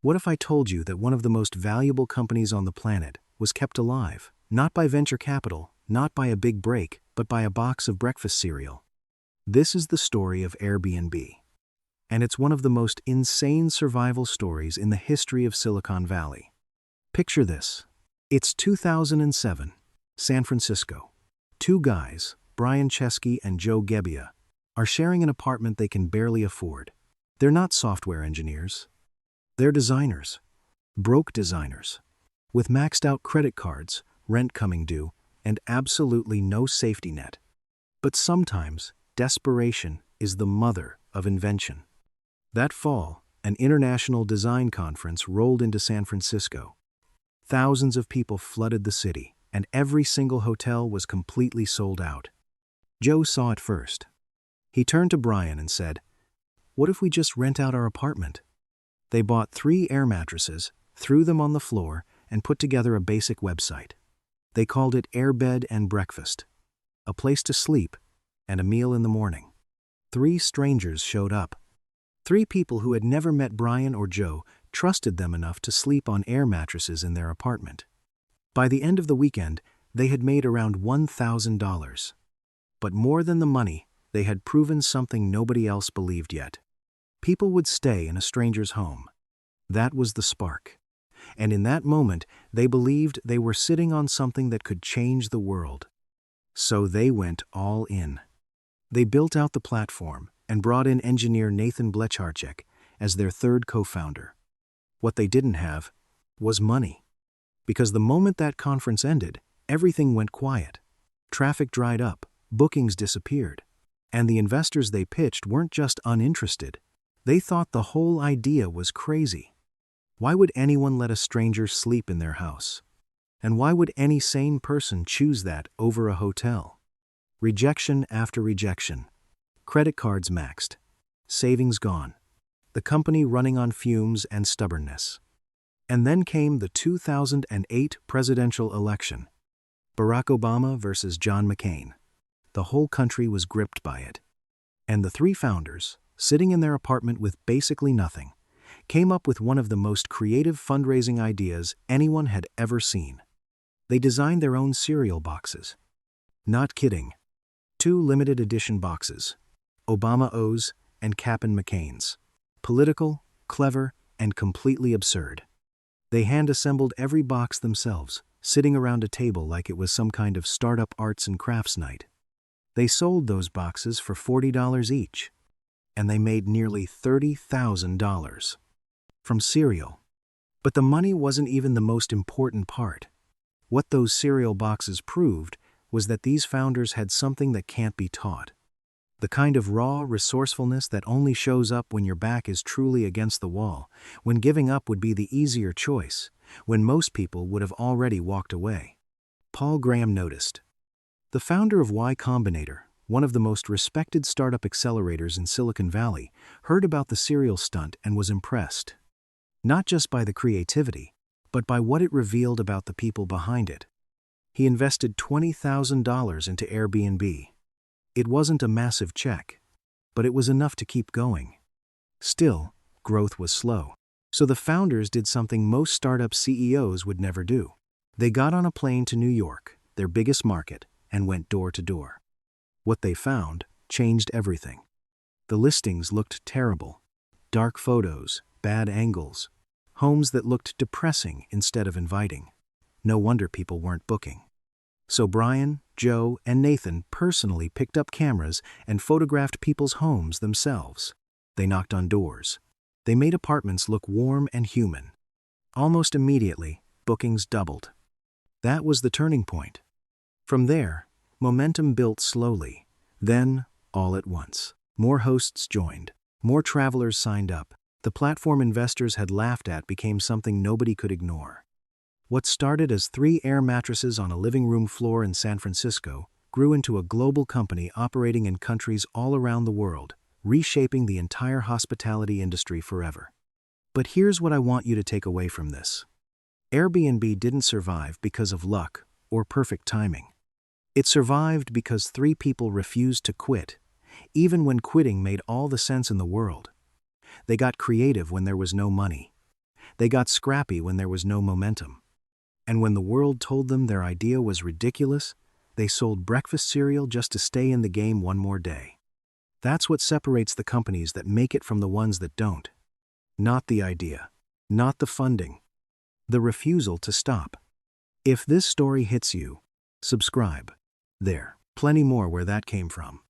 What if I told you that one of the most valuable companies on the planet was kept alive, not by venture capital, not by a big break, but by a box of breakfast cereal? This is the story of Airbnb. And it's one of the most insane survival stories in the history of Silicon Valley. Picture this. It's 2007, San Francisco. Two guys, Brian Chesky and Joe Gebbia, are sharing an apartment they can barely afford. They're not software engineers. They're designers. Broke designers. With maxed out credit cards, rent coming due, and absolutely no safety net. But sometimes, desperation is the mother of invention. That fall, an international design conference rolled into San Francisco. Thousands of people flooded the city, and every single hotel was completely sold out. Joe saw it first. He turned to Brian and said, "What if we just rent out our apartment?" They bought 3 air mattresses, threw them on the floor, and put together a basic website. They called it Airbed and Breakfast. A place to sleep, and a meal in the morning. 3 strangers showed up. 3 people who had never met Brian or Joe trusted them enough to sleep on air mattresses in their apartment. By the end of the weekend, they had made around $1,000. But more than the money, they had proven something nobody else believed yet. People would stay in a stranger's home. That was the spark. And in that moment, they believed they were sitting on something that could change the world. So they went all in. They built out the platform and brought in engineer Nathan Blecharczyk as their third co-founder. What they didn't have was money. Because the moment that conference ended, everything went quiet. Traffic dried up, bookings disappeared. And the investors they pitched weren't just uninterested. They thought the whole idea was crazy. Why would anyone let a stranger sleep in their house? And why would any sane person choose that over a hotel? Rejection after rejection. Credit cards maxed. Savings gone. The company running on fumes and stubbornness. And then came the 2008 presidential election. Barack Obama versus John McCain. The whole country was gripped by it. And the 3 founders, sitting in their apartment with basically nothing, came up with one of the most creative fundraising ideas anyone had ever seen. They designed their own cereal boxes. Not kidding. 2 limited edition boxes, Obama O's and Cap'n McCain's. Political, clever, and completely absurd. They hand-assembled every box themselves, sitting around a table like it was some kind of startup arts and crafts night. They sold those boxes for $40 each. And they made nearly $30,000 from cereal. But the money wasn't even the most important part. What those cereal boxes proved was that these founders had something that can't be taught. The kind of raw resourcefulness that only shows up when your back is truly against the wall, when giving up would be the easier choice, when most people would have already walked away. Paul Graham noticed. The founder of Y Combinator, one of the most respected startup accelerators in Silicon Valley, heard about the cereal stunt and was impressed. Not just by the creativity, but by what it revealed about the people behind it. He invested $20,000 into Airbnb. It wasn't a massive check, but it was enough to keep going. Still, growth was slow. So the founders did something most startup CEOs would never do. They got on a plane to New York, their biggest market, and went door to door. What they found changed everything. The listings looked terrible. Dark photos, bad angles, homes that looked depressing instead of inviting. No wonder people weren't booking. So Brian, Joe, and Nathan personally picked up cameras and photographed people's homes themselves. They knocked on doors. They made apartments look warm and human. Almost immediately, bookings doubled. That was the turning point. From there, momentum built slowly. Then, all at once, more hosts joined. More travelers signed up. The platform investors had laughed at became something nobody could ignore. What started as 3 air mattresses on a living room floor in San Francisco grew into a global company operating in countries all around the world, reshaping the entire hospitality industry forever. But here's what I want you to take away from this. Airbnb didn't survive because of luck or perfect timing. It survived because 3 people refused to quit, even when quitting made all the sense in the world. They got creative when there was no money. They got scrappy when there was no momentum. And when the world told them their idea was ridiculous, they sold breakfast cereal just to stay in the game one more day. That's what separates the companies that make it from the ones that don't. Not the idea. Not the funding. The refusal to stop. If this story hits you, subscribe. There, plenty more where that came from.